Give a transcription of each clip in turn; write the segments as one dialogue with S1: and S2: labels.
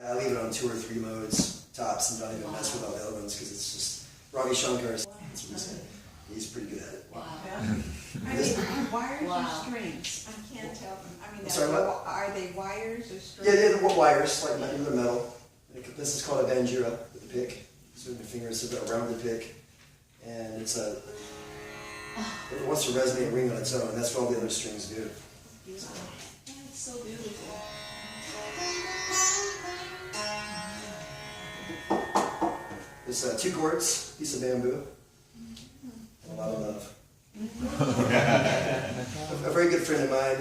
S1: I leave it on 2 or 3 modes tops and don't even mess with all the other ones because it's just Ravi Shankar. That's what he said. He's pretty good at it.
S2: Wow.
S3: Yeah. Are they wires or strings? I can't tell them. I mean,
S1: Sorry, what?
S3: are they wires or strings?
S1: Yeah, they're wires, like they're metal. This is called a banjira with a pick. So your fingers around the pick, and it wants to resonate and ring on its own. That's what all the other strings do.
S2: Beautiful. Yeah, it's so beautiful.
S1: There's 2 gourds, piece of bamboo, and a lot of love. A very good friend of mine,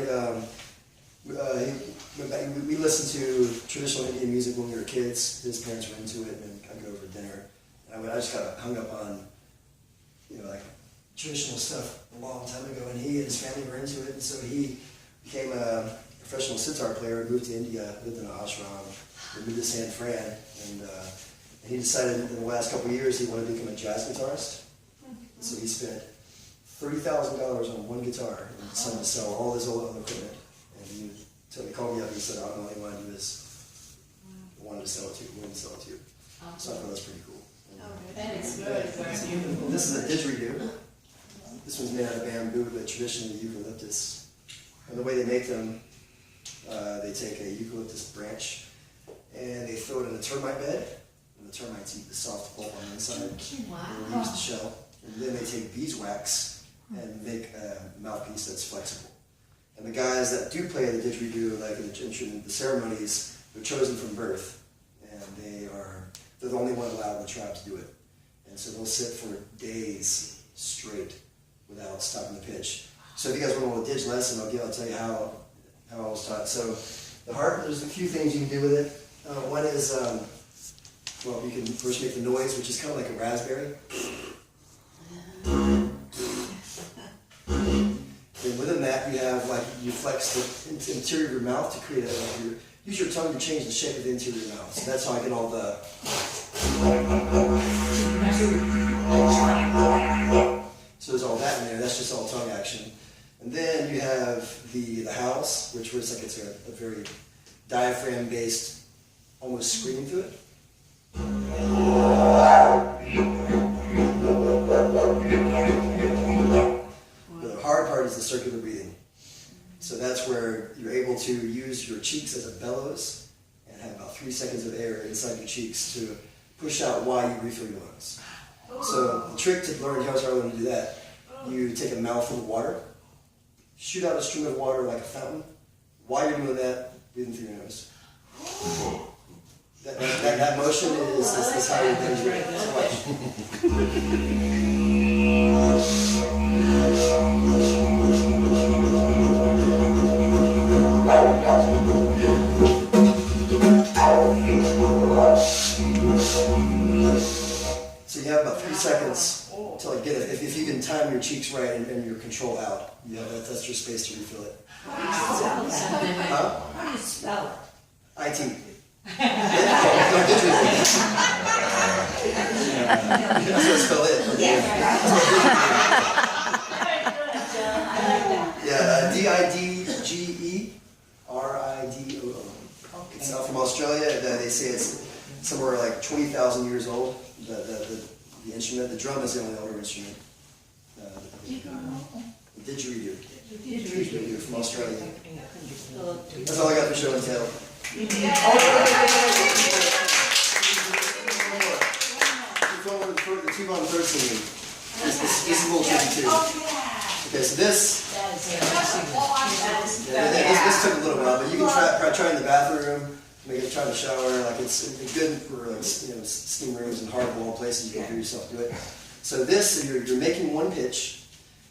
S1: we listened to traditional Indian music when we were kids. His parents were into it, and I'd go over to dinner. And I just got hung up on, like traditional stuff a long time ago, and he and his family were into it, and so he became a professional sitar player, moved to India, lived in an ashram, moved to San Fran, and he decided in the last couple of years he wanted to become a jazz guitarist. So he spent $30,000 on one guitar and decided to sell all his old equipment. And he called me up and he said, "I don't know what you want to do is I wanted to sell it to you, willing to sell it to you." So I thought that's pretty cool.
S2: That is very, very beautiful.
S1: This is a didgeridoo. This one's made out of bamboo, but traditionally eucalyptus. And the way they make them, they take a eucalyptus branch and they throw it in a termite bed. And the termites eat the soft pulp on the inside.
S2: Wow.
S1: And they use the shell. And then they take beeswax and make a mouthpiece that's flexible. And the guys that do play the didgeridoo, like in the ceremonies, they're chosen from birth. And they're the only one allowed in the tribe to do it. And so they'll sit for days straight without stopping the pitch. So if you guys want a little didge lesson, I'll tell you how I was taught. So the harp, there's a few things you can do with it. One is, well, you can first make the noise, which is kind of like a raspberry. And within that, you have you flex the interior of your mouth to create use your tongue to change the shape of the interior of your mouth. So that's how I get all the. So there's all that in there. That's just all tongue action. And then you have the howls, which was it's a very diaphragm-based, almost screaming to it. The hard part is the circular breathing. So that's where you're able to use your cheeks as a bellows and have about 3 seconds of air inside your cheeks to push out while you refill your lungs. So the trick to learn how to do that, you take a mouthful of water, shoot out a stream of water like a fountain. While you're doing that, breathing through your nose. That motion is how you breathe. So you have about 3 seconds to get it. If you can time your cheeks right and your control out, that's your space to refill it.
S2: How do you spell it?
S1: IT. That's how I spell it. Yeah, Didgeridoo. It's out from Australia. They say it's somewhere like 20,000 years old. The instrument, the drum is the only older instrument. Didgeridoo. Didgeridoo from Australia. That's all I got for show and tell. The two-bone 13. This is a little tricky too. Okay, so this took a little while, but you can try in the bathroom. Maybe try in the shower. It's good for steam rooms and hard wall places. You can hear yourself do it. So you're making one pitch,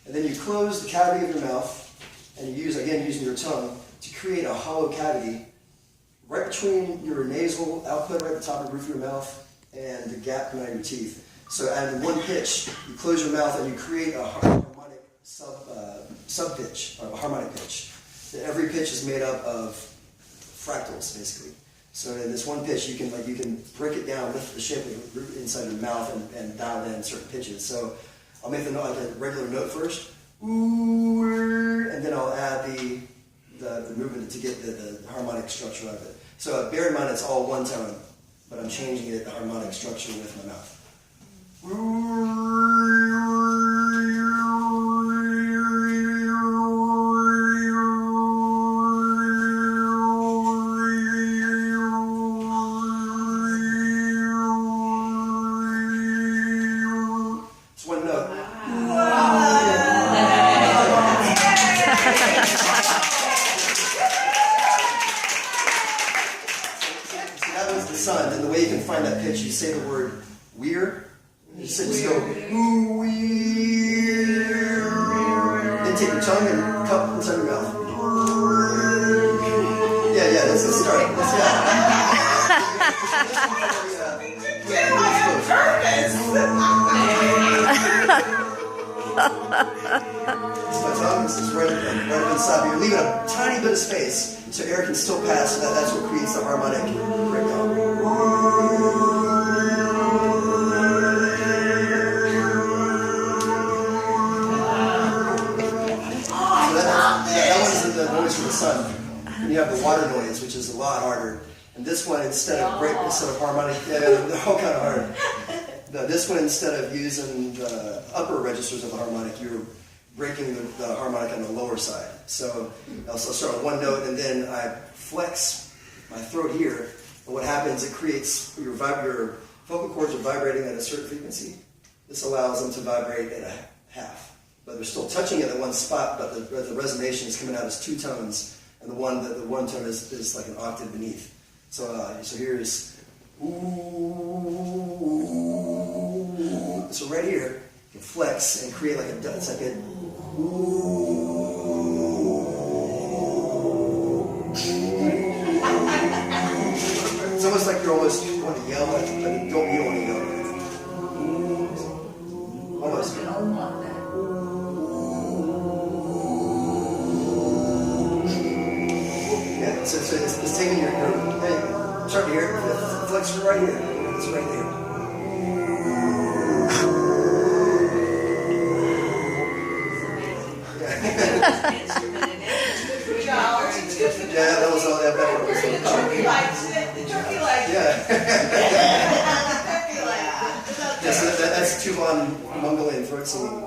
S1: and then you close the cavity of your mouth, and you using your tongue to create a hollow cavity right between your nasal output, right at the top of the roof of your mouth, and the gap coming out of your teeth. So at one pitch, you close your mouth and you create a harmonic sub pitch, or a harmonic pitch. Every pitch is made up of fractals, basically. So in this one pitch, you can break it down, lift the shape of the root inside your mouth, and dial in certain pitches. So I'll make the note like a regular note first, ooh, and then I'll add the movement to get the harmonic structure out of it. So bear in mind it's all one tone, but I'm changing it the harmonic structure with my mouth. It's one note. See, that was the sun, and the way you can find that pitch, you say the word weir. You just go ooh weir. Then take your tongue and cup inside your mouth. Yeah, that's the start. That's my tongue. This is right up inside. You're leaving a tiny bit of space so air can still pass. So that's what creates the harmonic breakdown. That one is the noise from the sun. And you have the water noise, which is a lot harder. And this one, instead of harmonic, they're all kind of hard. This one, instead of using the upper registers of the harmonic, you're breaking the harmonic on the lower side. So I'll start with one note, and then I flex my throat here. And what happens, it creates your vocal cords are vibrating at a certain frequency. This allows them to vibrate at a half. But they're still touching it at one spot, but the resonation is coming out as two tones, and the one tone is like an octave beneath. So here's ooh. So right here, you can flex and create like it's like a ooh. It's almost like you want to yell, but you don't want to yell. Almost. So it's taking your start to hear it, the flex right here. It's right there. Yeah, that was all that better.
S3: The turkey likes it. The turkey likes it.
S1: Yeah.
S3: The turkey likes it.
S1: Yeah, so that's Tuvan Mongolian throat singing.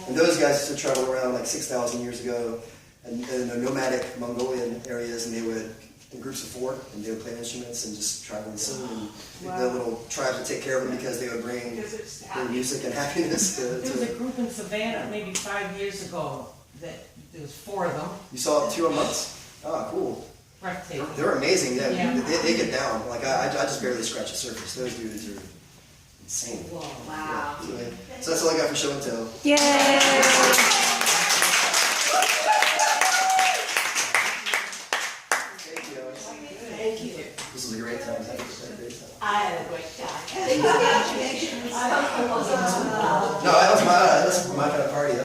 S1: And those guys used to travel around like 6,000 years ago. And the nomadic Mongolian areas, and they would, in groups of 4, and they would play instruments and just travel and sing. And the little tribes would take care of them because they would bring music and happiness.
S2: There was a group in Savannah maybe 5 years ago that there was 4 of them.
S1: You saw 2 a month? Oh, cool.
S2: Breathtaking.
S1: They're amazing.
S2: Yeah.
S1: They get down. Like I just barely scratch the surface. Those dudes are insane.
S2: Whoa.
S3: Wow.
S1: Yeah. So that's all I got for show and tell.
S4: Yay!
S2: Thank you.
S1: This was a great time.
S3: I had a great time.
S1: No, that's my kind of party.